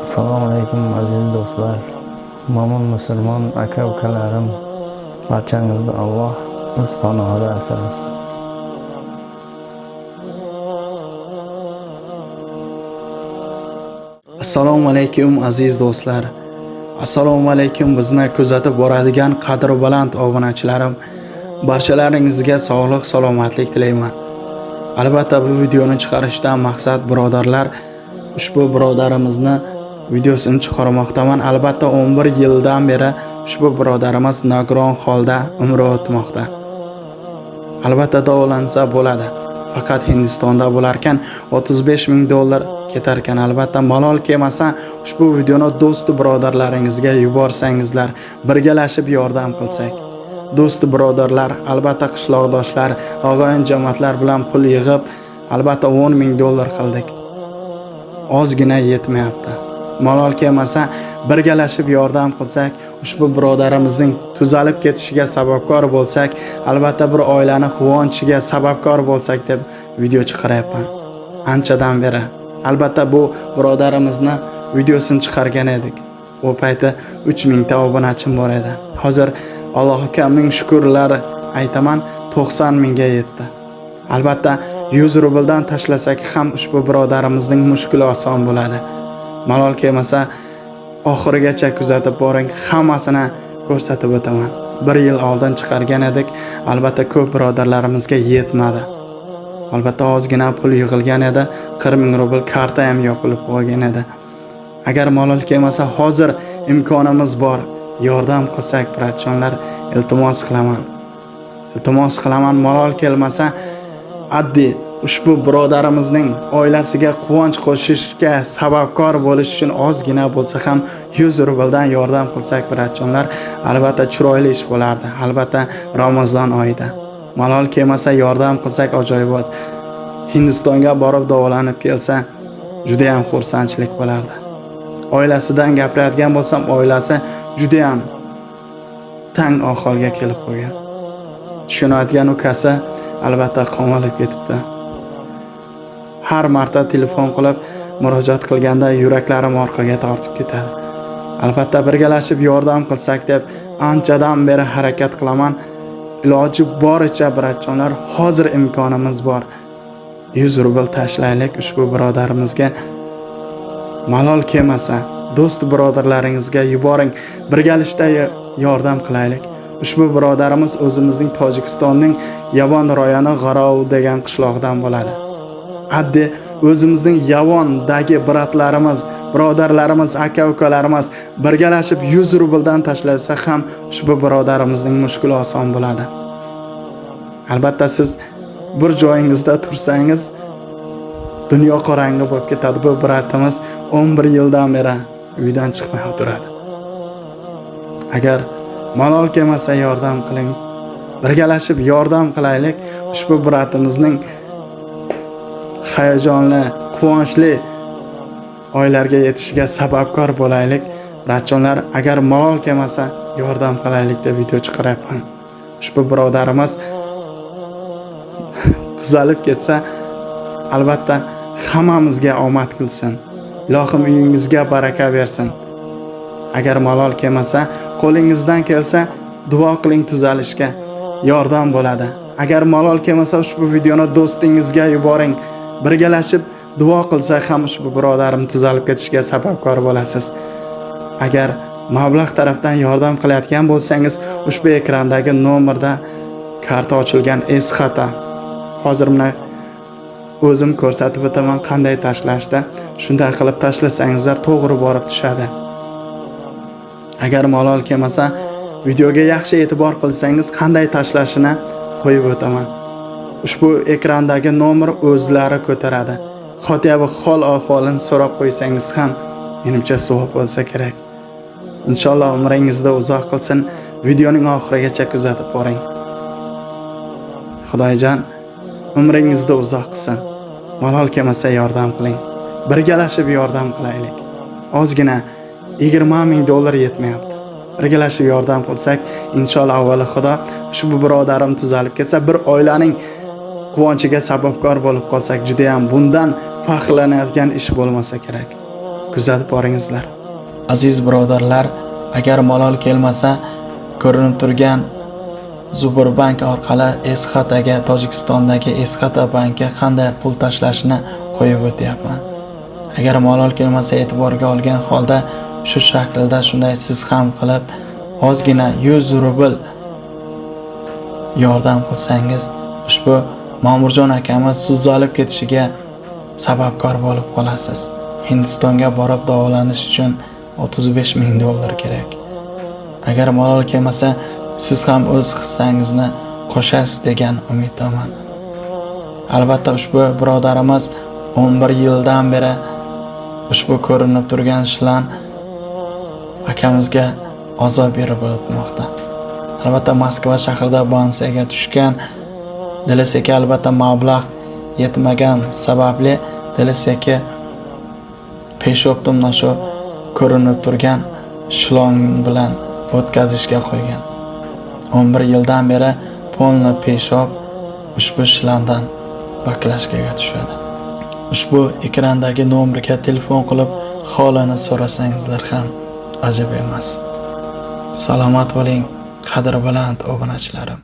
Assalomu alaykum aziz do'stlar. Mo'min musulmon aka-ukalarim, barchangizni Alloh o'z panohida asrasin. Assalomu alaykum aziz do'stlar. Assalomu alaykum bizni kuzatib boradigan qadri baland obunachilarim. Barchalaringizga sog'lik, salomatlik tilayman. Albatta bu videoni chiqarishdan maqsad birodarlar, ushbu birodarimizni videosini chiqarmoqdaman. Albatta 11 yildan beri ushbu birodarimiz nogiron holda umri o'tmoqda. Albatta davolansa bo'ladi. Faqat Hindistonda bo'larkan $35,000 ketarkan. Albatta malol kelmasa ushbu videoni do'st birodarlaringizga yuborsangizlar, birgalashib yordam qilsak. Do'st birodarlar, albatta qishloqdoshlar, og'ayin jamoatlar bilan pul yig'ib, albatta $10,000 qildik. Ozgina yetmayapti. Malol kelmasa birgalashib yordam qilsak, ushbu birodarimizning tuzalib ketishiga sababkor bo'lsak, albatta bir oilani quvonchiga sababkor bo'lsak deb video chiqaryapman. Anchadan beri. Albatta bu birodarimizni videosini chiqargan edik. O payti 3000 ta obunachim bor edi. Hozir Allohga ming shukrlar aytaman, 90 ga yetdi. Albatta 100 rubldan tashlasak ham ushbu birodarimizning mushkuli oson bo'ladi. Malol kelmasa oxirigacha kuzatib boring, hammasini ko'rsatib o'taman. 1 yil oldin chiqargan edik, albatta ko'p birodarlarimizga yetmadi. Albatta ozgina pul yig'ilgan edi, 40,000 rubl karta ham yopilib qolgan edi. Agar malol kelmasa hozir imkonimiz bor, yordam qilsak bratjonlar, iltimos qilaman. Iltimos qilaman, malol kelmasa addi ushbu birodarimizning oilasiga quvonch qo'shishga sababkor bo'lish uchun ozgina bo'lsa ham 100 rubldan yordam qilsak bratjonlar, albatta chiroyli ish bo'lardi. Albatta Ramazon oyida. Malol kelmasa yordam qilsak ajoyibot. Hindistonga borib davolanib kelsa juda ham xursandchilik bo'lardi. Oilasidan gapiradigan bo'lsam, oilasi juda ham tang ahvolga kelib qolgan. Tushunadigan ukasi albatta qamalib ketibdi. Har marta telefon qilib murojaat qilganda yuraklarim orqaga tortib ketadi. Albatta birgalashib yordam qilsak deb anchadan beri harakat qilaman. Iloji boricha bratjonlar, hozir imkonimiz bor. 100 rubl tashlaylik ushbu birodarimizga. Malol kelmasa do'st birodarlaringizga yuboring, birgalashda yordam qilaylik. Ushbu birodarimiz o'zimizning Tojikistonning Yavon rayoni G'arov degan qishloqdan bo'ladi. Addi o'zimizning Yavondagi bratlarimiz, birodarlarimiz, aka-ukalarimiz birgalashib 100 rubldan tashlasa ham ushbu birodarimizning mushkuli oson bo'ladi. Albatta siz bir joyingizda tursangiz dunyo qorong'i bo'lib ketadi. Bu bratimiz 11 yildan beri uydan chiqmay o'tiradi. Agar malol kelmasa yordam qiling. Birgalashib yordam qilaylik. Ushbu bratimizning hayajonli, quvonchli oylarga yetishiga sababkor bo'laylik. Bratjonlar, agar malol kelmasa yordam qilaylik deb video chiqaryapman. Ushbu birodarimiz tuzalib ketsa, albatta hammamizga omad qilsin. Ilohim uyingizga baraka bersin. Agar malol kelmasa, qo'lingizdan kelsa duo qiling, tuzalishga yordam bo'ladi. Agar malol kelmasa ushbu videoni do'stingizga yuboring. Birgalashib duo qilsa ham ushbu birodarim tuzalib ketishiga sababkor bo'lasiz. Agar mablag' tarafdan yordam qilayotgan bo'lsangiz, ushbu ekrandagi nomerda karta ochilgan esxata. Hozir mana o'zim ko'rsatib o'taman qanday tashlashda. Shunday qilib tashlasangizlar to'g'ri borib tushadi. Agar malol kelmasa, videoga yaxshi e'tibor qilsangiz qanday tashlashini qo'yib o'taman. Ushbu ekrandagi nomer o'zlari ko'taradi. Xotiyabi hol ahvolini so'rab qo'ysangiz ham menimcha savob bo'lsa kerak. Inshaalloh umringizda uzoq qilsin. Videoning oxirigacha kuzatib boring. Xudoyjon umringizda uzoq qilsin. Malol kelmasa yordam qiling. Birgalashib yordam qilaylik. Ozgina $20,000 yetmayapti. Birgalashib yordam qilsak, inshaalloh avvalo Xudo ushbu birodarim tuzalib ketsa, bir oilaning quvonchiga sababkor bo'lib qolsak, juda ham bundan faxrlanadigan ish bo'lmasa kerak. kuzatib boringizlar. Aziz birodarlar, agar malol kelmasa, ko'rinib turgan Zuburbank orqali Esxataga, Tojikistondagi Esxata bankka qanday pul tashlashni qo'yib o'tyapman. Agar malol kelmasa, e'tiborga olgan holda shu shaklda shunday siz ham qilib ozgina 100 rubl yordam qilsangiz, ushbu Ma'murjon akamiz sizni olib ketishiga sababkor bo'lib qolasiz. Hindistonga borib davolanish uchun 35 ming dollar kerak. Agar malol kelmasa, siz ham o'z hissangizni qo'shasiz degan umiddaman. Albatta ushbu birodarimiz 11 yildan beri ushbu ko'rinib turgan ishlan akamizga azob berib o'tmoqda. Albatta Moskva shahrida bansiyaga tushgan, Deliseka albatta mablag' yetmagan sababli Deliseka peshobni shu ko'rinib turgan shlong bilan o'tkazishga qo'ygan. 11 yildan beri polni peshob ushbu shlandan baklashkaga tushadi. Ushbu ekrandagi nomerga telefon qilib holini so'rasangizlar ham ajab emas. Salomat bo'ling, qadr baland obunachilarim.